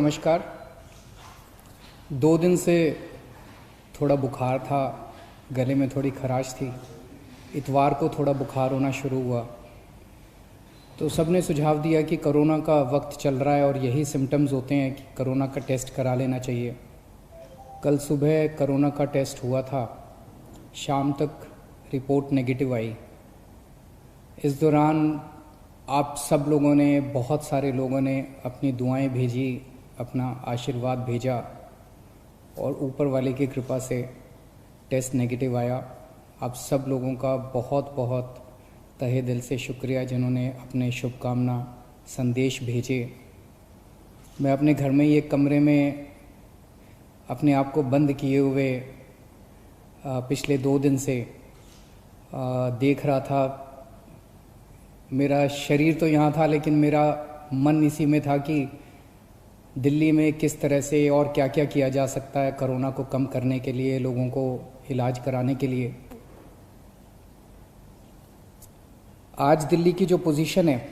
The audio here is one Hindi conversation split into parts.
नमस्कार। 2 दिन से थोड़ा बुखार था, गले में थोड़ी खराश थी। इतवार को थोड़ा बुखार होना शुरू हुआ तो सबने सुझाव दिया कि कोरोना का वक्त चल रहा है और यही सिम्टम्स होते हैं कि कोरोना का टेस्ट करा लेना चाहिए। कल सुबह कोरोना का टेस्ट हुआ था, शाम तक रिपोर्ट नेगेटिव आई। इस दौरान आप सब लोगों ने, बहुत सारे लोगों ने अपनी दुआएं भेजी, अपना आशीर्वाद भेजा और ऊपर वाले की कृपा से टेस्ट नेगेटिव आया। आप सब लोगों का बहुत बहुत तहे दिल से शुक्रिया जिन्होंने अपने शुभकामना संदेश भेजे। मैं अपने घर में ही एक कमरे में अपने आप को बंद किए हुए पिछले 2 दिन से देख रहा था। मेरा शरीर तो यहाँ था लेकिन मेरा मन इसी में था कि दिल्ली में किस तरह से और क्या क्या किया जा सकता है कोरोना को कम करने के लिए, लोगों को इलाज कराने के लिए। आज दिल्ली की जो पोजीशन है,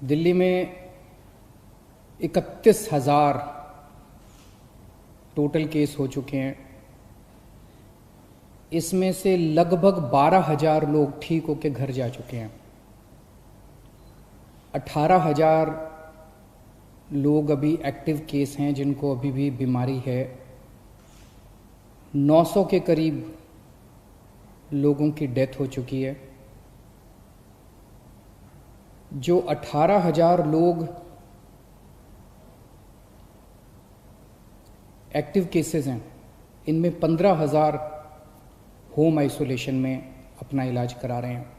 दिल्ली में 31,000 टोटल केस हो चुके हैं। इसमें से लगभग 12,000 लोग ठीक होकर घर जा चुके हैं। 18,000 लोग अभी एक्टिव केस हैं जिनको अभी भी बीमारी है। 900 के करीब लोगों की डेथ हो चुकी है। जो 18,000 लोग एक्टिव केसेस हैं, इनमें 15,000 होम आइसोलेशन में अपना इलाज करा रहे हैं।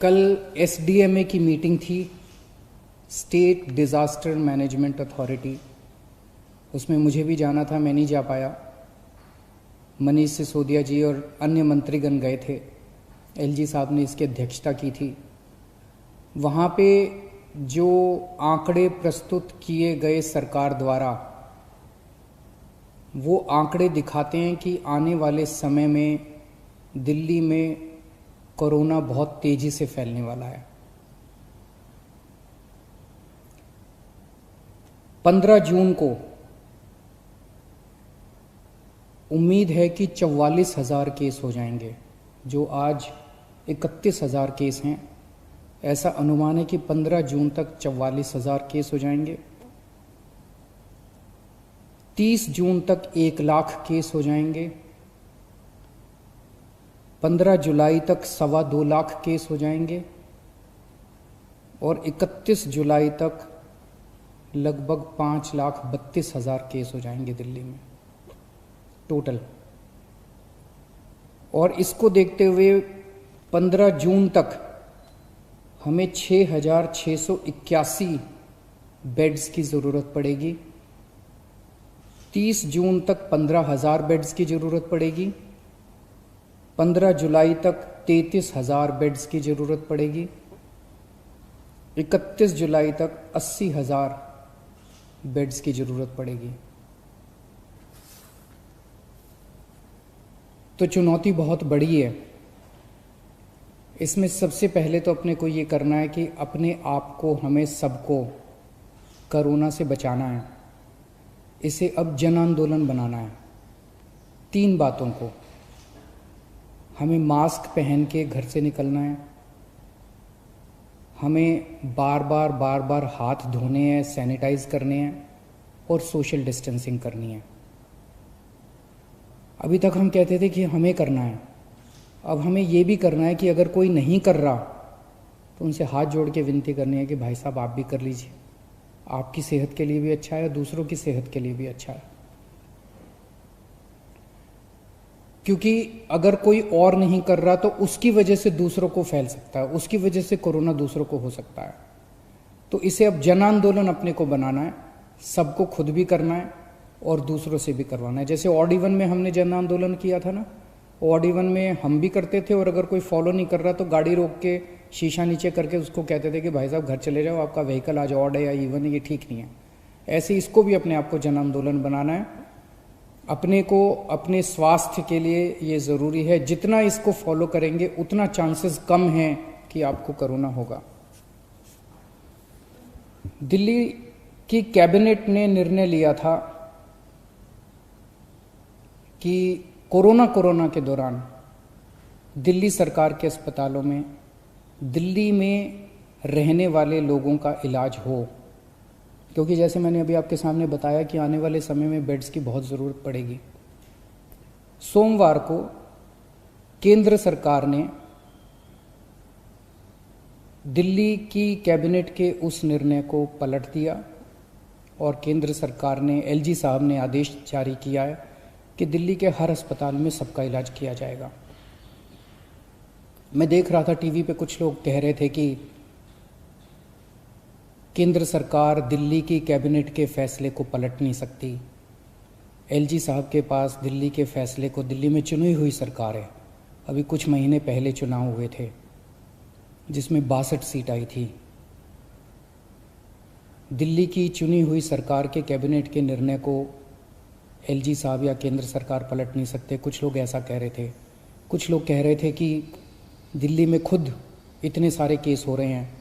कल SDMA की मीटिंग थी, स्टेट डिज़ास्टर मैनेजमेंट अथॉरिटी। उसमें मुझे भी जाना था, मैं नहीं जा पाया। मनीष सिसोदिया जी और अन्य मंत्रीगण गए थे। LG साहब ने इसकी अध्यक्षता की थी। वहाँ पे जो आंकड़े प्रस्तुत किए गए सरकार द्वारा, वो आंकड़े दिखाते हैं कि आने वाले समय में दिल्ली में कोरोना बहुत तेजी से फैलने वाला है। 15 जून को उम्मीद है कि 44,000 केस हो जाएंगे। जो आज 31,000 केस हैं, ऐसा अनुमान है कि 15 जून तक 44,000 केस हो जाएंगे। 30 जून तक 1 लाख केस हो जाएंगे। 15 जुलाई तक 2.25 लाख केस हो जाएंगे और 31 जुलाई तक लगभग 5,32,000 केस हो जाएंगे दिल्ली में टोटल। और इसको देखते हुए 15 जून तक हमें 6,681 बेड्स की ज़रूरत पड़ेगी। 30 जून तक 15,000 बेड्स की ज़रूरत पड़ेगी। 15 जुलाई तक 33,000 बेड्स की ज़रूरत पड़ेगी। 31 जुलाई तक 80,000 बेड्स की ज़रूरत पड़ेगी। तो चुनौती बहुत बड़ी है। इसमें सबसे पहले तो अपने को ये करना है कि अपने आप को, हमें सबको कोरोना से बचाना है। इसे अब जन आंदोलन बनाना है। 3 बातों को, हमें मास्क पहन के घर से निकलना है, हमें बार बार हाथ धोने हैं, सैनिटाइज करने हैं और सोशल डिस्टेंसिंग करनी है। अभी तक हम कहते थे कि हमें करना है, अब हमें ये भी करना है कि अगर कोई नहीं कर रहा तो उनसे हाथ जोड़ के विनती करनी है कि भाई साहब आप भी कर लीजिए। आपकी सेहत के लिए भी अच्छा है, दूसरों की सेहत के लिए भी अच्छा है। क्योंकि अगर कोई और नहीं कर रहा तो उसकी वजह से दूसरों को फैल सकता है, उसकी वजह से कोरोना दूसरों को हो सकता है। तो इसे अब जन आंदोलन अपने को बनाना है, सबको खुद भी करना है और दूसरों से भी करवाना है। जैसे ऑड इवन में हमने जन आंदोलन किया था ना, ऑड इवन में हम भी करते थे और अगर कोई फॉलो नहीं कर रहा तो गाड़ी रोक के शीशा नीचे करके उसको कहते थे कि भाई साहब घर चले जाओ, आपका व्हीकल आज ऑड है या इवन है, ये ठीक नहीं है। ऐसे इसको भी अपने आप को जन आंदोलन बनाना है। अपने को, अपने स्वास्थ्य के लिए ये ज़रूरी है। जितना इसको फॉलो करेंगे उतना चांसेस कम हैं कि आपको कोरोना होगा। दिल्ली की कैबिनेट ने निर्णय लिया था कि कोरोना के दौरान दिल्ली सरकार के अस्पतालों में दिल्ली में रहने वाले लोगों का इलाज हो, क्योंकि जैसे मैंने अभी आपके सामने बताया कि आने वाले समय में बेड्स की बहुत ज़रूरत पड़ेगी। सोमवार को केंद्र सरकार ने दिल्ली की कैबिनेट के उस निर्णय को पलट दिया और केंद्र सरकार ने, एलजी साहब ने आदेश जारी किया है कि दिल्ली के हर अस्पताल में सबका इलाज किया जाएगा। मैं देख रहा था टीवी पे कुछ लोग कह रहे थे कि केंद्र सरकार दिल्ली की कैबिनेट के फैसले को पलट नहीं सकती। एलजी साहब के पास दिल्ली के फैसले को, दिल्ली में चुनी हुई सरकार है, अभी कुछ महीने पहले चुनाव हुए थे जिसमें 62 सीट आई थी। दिल्ली की चुनी हुई सरकार के कैबिनेट के निर्णय को एलजी साहब या केंद्र सरकार पलट नहीं सकते। कुछ लोग ऐसा कह रहे थे। कुछ लोग कह रहे थे कि दिल्ली में खुद इतने सारे केस हो रहे हैं,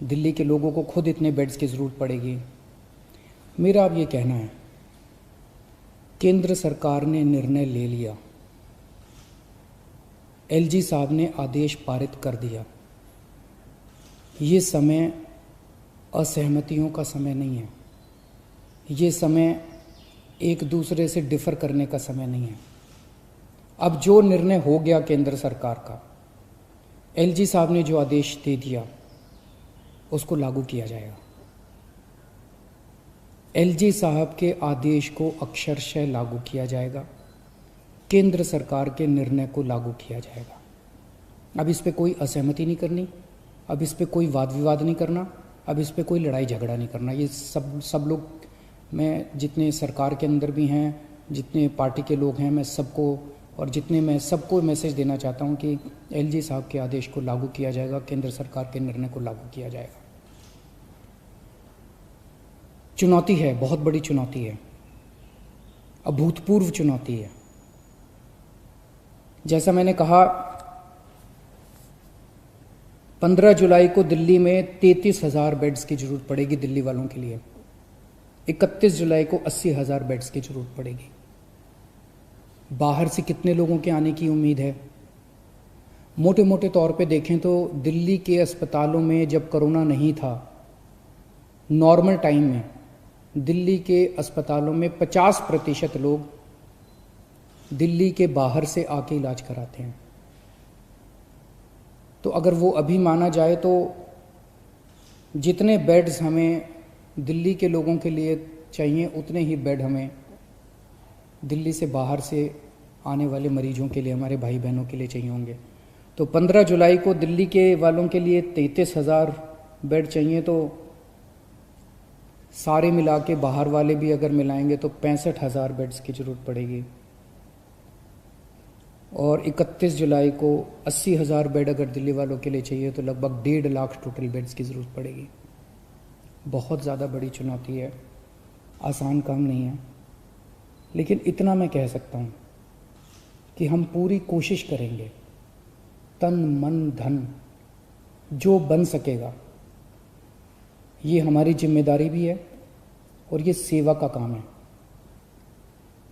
दिल्ली के लोगों को खुद इतने बेड्स की ज़रूरत पड़ेगी। मेरा अब ये कहना है, केंद्र सरकार ने निर्णय ले लिया, एलजी साहब ने आदेश पारित कर दिया। ये समय असहमतियों का समय नहीं है, ये समय एक दूसरे से डिफर करने का समय नहीं है। अब जो निर्णय हो गया केंद्र सरकार का, एलजी साहब ने जो आदेश दे दिया उसको लागू किया जाएगा। एलजी साहब के आदेश को अक्षरशः लागू किया जाएगा, केंद्र सरकार के निर्णय को लागू किया जाएगा। अब इस पे कोई असहमति नहीं करनी, अब इस पे कोई वाद विवाद नहीं करना, अब इस पे कोई लड़ाई झगड़ा नहीं करना। ये सब लोग, मैं जितने सरकार के अंदर भी हैं, जितने पार्टी के लोग हैं, मैं सबको मैसेज देना चाहता हूं कि एलजी साहब के आदेश को लागू किया जाएगा, केंद्र सरकार के निर्णय को लागू किया जाएगा। चुनौती है, बहुत बड़ी चुनौती है, अभूतपूर्व चुनौती है। जैसा मैंने कहा, 15 जुलाई को दिल्ली में 33,000 बेड्स की जरूरत पड़ेगी दिल्ली वालों के लिए। 31 जुलाई को 80,000 बेड्स की जरूरत पड़ेगी। बाहर से कितने लोगों के आने की उम्मीद है? मोटे मोटे तौर पे देखें तो दिल्ली के अस्पतालों में जब कोरोना नहीं था, नॉर्मल टाइम में दिल्ली के अस्पतालों में 50% लोग दिल्ली के बाहर से आके इलाज कराते हैं। तो अगर वो अभी माना जाए तो जितने बेड्स हमें दिल्ली के लोगों के लिए चाहिए, उतने ही बेड हमें दिल्ली से बाहर से आने वाले मरीजों के लिए, हमारे भाई बहनों के लिए चाहिए होंगे। तो 15 जुलाई को दिल्ली के वालों के लिए 33,000 बेड चाहिए, तो सारे मिला के बाहर वाले भी अगर मिलाएंगे तो 65,000 बेड्स की ज़रूरत पड़ेगी। और 31 जुलाई को 80,000 बेड अगर दिल्ली वालों के लिए चाहिए तो लगभग 1.5 लाख टोटल बेड्स की ज़रूरत पड़ेगी। बहुत ज़्यादा बड़ी चुनौती है, आसान काम नहीं है। लेकिन इतना मैं कह सकता हूँ कि हम पूरी कोशिश करेंगे, तन मन धन जो बन सकेगा। ये हमारी जिम्मेदारी भी है और ये सेवा का काम है।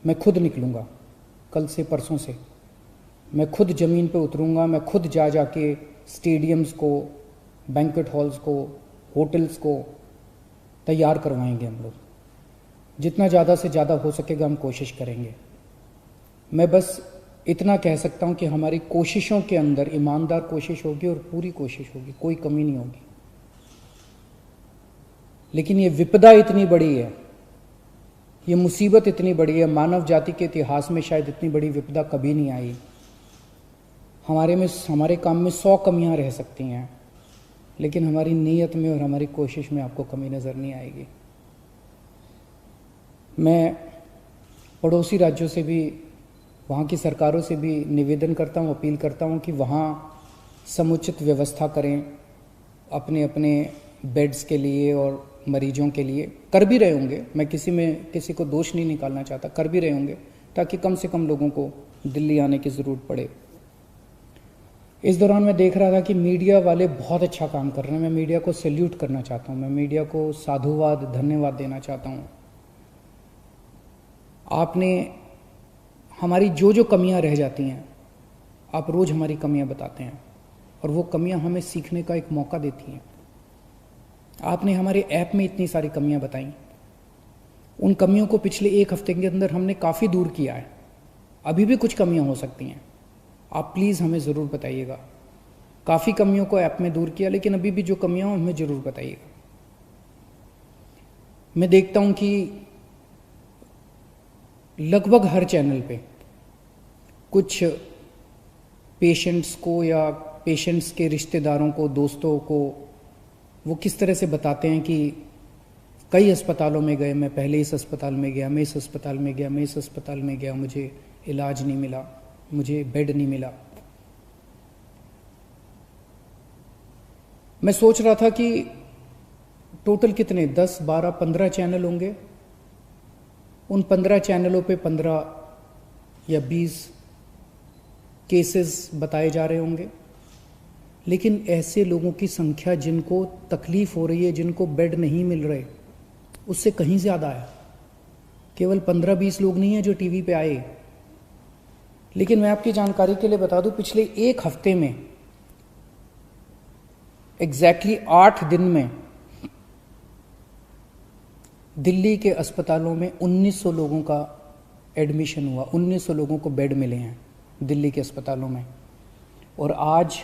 मैं खुद निकलूँगा, कल से परसों से मैं खुद ज़मीन पे उतरूँगा, मैं खुद जाके स्टेडियम्स को, बैंक्वेट हॉल्स को, होटल्स को तैयार करवाएंगे। हम लोग जितना ज़्यादा से ज़्यादा हो सकेगा हम कोशिश करेंगे। मैं बस इतना कह सकता हूँ कि हमारी कोशिशों के अंदर ईमानदार कोशिश होगी और पूरी कोशिश होगी, कोई कमी नहीं होगी। लेकिन ये विपदा इतनी बड़ी है, ये मुसीबत इतनी बड़ी है, मानव जाति के इतिहास में शायद इतनी बड़ी विपदा कभी नहीं आई। हमारे काम में 100 कमियां रह सकती हैं, लेकिन हमारी नीयत में और हमारी कोशिश में आपको कमी नज़र नहीं आएगी। मैं पड़ोसी राज्यों से भी, वहाँ की सरकारों से भी निवेदन करता हूँ, अपील करता हूँ कि वहाँ समुचित व्यवस्था करें अपने अपने बेड्स के लिए और मरीजों के लिए। कर भी रहे होंगे, मैं किसी को दोष नहीं निकालना चाहता, कर भी रहे होंगे ताकि कम से कम लोगों को दिल्ली आने की ज़रूरत पड़े। इस दौरान मैं देख रहा था कि मीडिया वाले बहुत अच्छा काम कर रहे हैं। मैं मीडिया को सैल्यूट करना चाहता हूँ, मैं मीडिया को साधुवाद धन्यवाद देना चाहता हूँ। आपने हमारी जो जो कमियां रह जाती हैं, आप रोज़ हमारी कमियां बताते हैं और वो कमियां हमें सीखने का एक मौका देती हैं। आपने हमारे ऐप में इतनी सारी कमियां बताई, उन कमियों को पिछले एक हफ्ते के अंदर हमने काफ़ी दूर किया है। अभी भी कुछ कमियां हो सकती हैं, आप प्लीज़ हमें ज़रूर बताइएगा। काफ़ी कमियों को ऐप में दूर किया, लेकिन अभी भी जो कमियां हो हमें ज़रूर बताइएगा। मैं देखता हूं कि लगभग हर चैनल पे कुछ पेशेंट्स को या पेशेंट्स के रिश्तेदारों को, दोस्तों को, वो किस तरह से बताते हैं कि कई अस्पतालों में गए, मैं पहले इस अस्पताल में गया, मैं इस अस्पताल में गया, मैं इस अस्पताल में गया, मुझे इलाज नहीं मिला, मुझे बेड नहीं मिला। मैं सोच रहा था कि टोटल कितने 10, 12, 15 चैनल होंगे। उन 15 चैनलों पे 15 या 20 केसेस बताए जा रहे होंगे, लेकिन ऐसे लोगों की संख्या जिनको तकलीफ हो रही है, जिनको बेड नहीं मिल रहे, उससे कहीं ज़्यादा है। केवल 15-20 लोग नहीं हैं जो टीवी पे आए। लेकिन मैं आपकी जानकारी के लिए बता दूं, पिछले एक हफ्ते में एग्जैक्टली 8 दिन में दिल्ली के अस्पतालों में 1900 लोगों का एडमिशन हुआ, 1900 लोगों को बेड मिले हैं दिल्ली के अस्पतालों में। और आज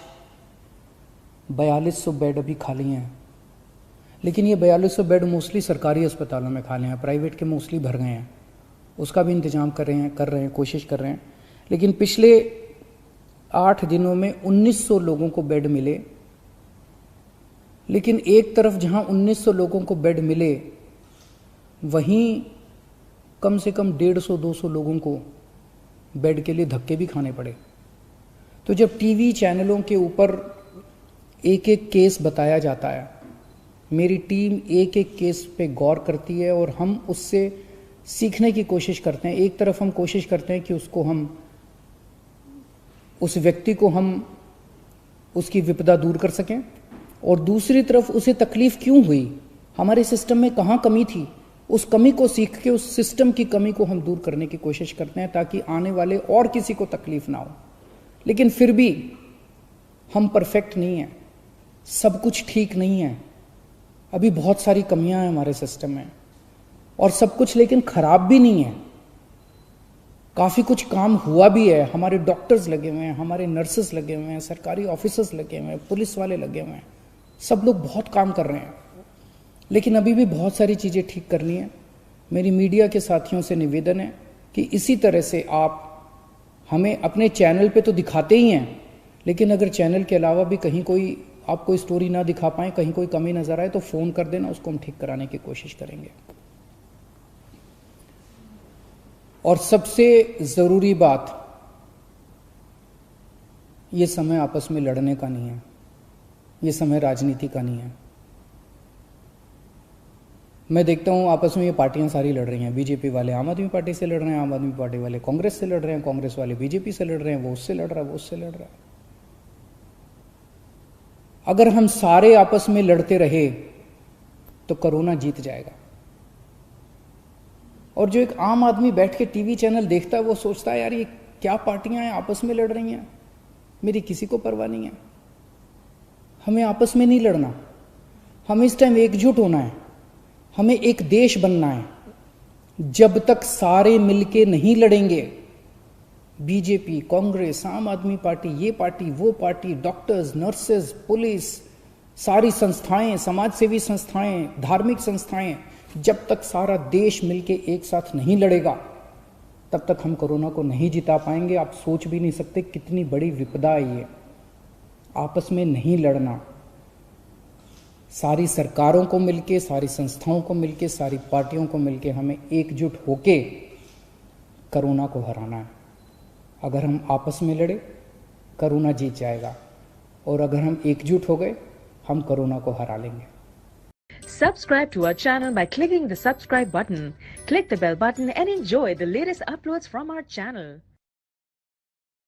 4200 बेड अभी खाली हैं। लेकिन ये 4200 बेड मोस्टली सरकारी अस्पतालों में खाली हैं, प्राइवेट के मोस्टली भर गए हैं। उसका भी इंतजाम कर रहे हैं, कोशिश कर रहे हैं। लेकिन पिछले 8 दिनों में 1900 लोगों को बेड मिले। लेकिन एक तरफ जहां 1900 लोगों को बेड मिले, वहीं कम से कम 150-200 लोगों को बेड के लिए धक्के भी खाने पड़े। तो जब टीवी चैनलों के ऊपर एक एक केस बताया जाता है, मेरी टीम एक एक केस पे गौर करती है और हम उससे सीखने की कोशिश करते हैं। एक तरफ हम कोशिश करते हैं कि उस व्यक्ति को हम उसकी विपदा दूर कर सकें, और दूसरी तरफ उसे तकलीफ क्यों हुई, हमारे सिस्टम में कहाँ कमी थी, उस कमी को सीख के उस सिस्टम की कमी को हम दूर करने की कोशिश करते हैं, ताकि आने वाले और किसी को तकलीफ ना हो। लेकिन फिर भी हम परफेक्ट नहीं हैं, सब कुछ ठीक नहीं है, अभी बहुत सारी कमियां हैं हमारे सिस्टम में, और सब कुछ लेकिन खराब भी नहीं है। काफ़ी कुछ काम हुआ भी है, हमारे डॉक्टर्स लगे हुए हैं, हमारे नर्सेस लगे हुए हैं, सरकारी ऑफिसर्स लगे हुए हैं, पुलिस वाले लगे हुए हैं, सब लोग बहुत काम कर रहे हैं। लेकिन अभी भी बहुत सारी चीज़ें ठीक करनी है। मेरी मीडिया के साथियों से निवेदन है कि इसी तरह से आप हमें अपने चैनल पे तो दिखाते ही हैं, लेकिन अगर चैनल के अलावा भी कहीं कोई आप कोई स्टोरी ना दिखा पाएँ, कहीं कोई कमी नज़र आए, तो फ़ोन कर देना, उसको हम ठीक कराने की कोशिश करेंगे। और सबसे ज़रूरी बात, ये समय आपस में लड़ने का नहीं है, ये समय राजनीति का नहीं है। मैं देखता हूँ आपस में ये पार्टियां सारी लड़ रही हैं। बीजेपी वाले आम आदमी पार्टी से लड़ रहे हैं, आम आदमी पार्टी वाले कांग्रेस से लड़ रहे हैं, कांग्रेस वाले बीजेपी से लड़ रहे हैं, वो उससे लड़ रहा है, वो उससे लड़ रहा है। अगर हम सारे आपस में लड़ते रहे तो कोरोना जीत जाएगा। और जो एक आम आदमी बैठ के टीवी चैनल देखता है, वो सोचता है यार ये क्या पार्टियां हैं, आपस में लड़ रही हैं, मेरी किसी को परवाह नहीं है। हमें आपस में नहीं लड़ना, हमें इस टाइम एकजुट होना है, हमें एक देश बनना है। जब तक सारे मिलके नहीं लड़ेंगे, बीजेपी, कांग्रेस, आम आदमी पार्टी, ये पार्टी, वो पार्टी, डॉक्टर्स, नर्सेज, पुलिस, सारी संस्थाएं, समाजसेवी संस्थाएं, धार्मिक संस्थाएं, जब तक सारा देश मिलके एक साथ नहीं लड़ेगा, तब तक हम कोरोना को नहीं जिता पाएंगे। आप सोच भी नहीं सकते कितनी बड़ी विपदा है ये। आपस में नहीं लड़ना, सारी सरकारों को मिलके, सारी संस्थाओं को मिलके, सारी पार्टियों को मिलके हमें एकजुट होके कोरोना को हराना है। अगर हम आपस में लड़े, कोरोना जीत जाएगा, और अगर हम एकजुट हो गए, हम कोरोना को हरा लेंगे। Subscribe to our channel by clicking the subscribe button. Click the bell button and enjoy the latest uploads from our channel.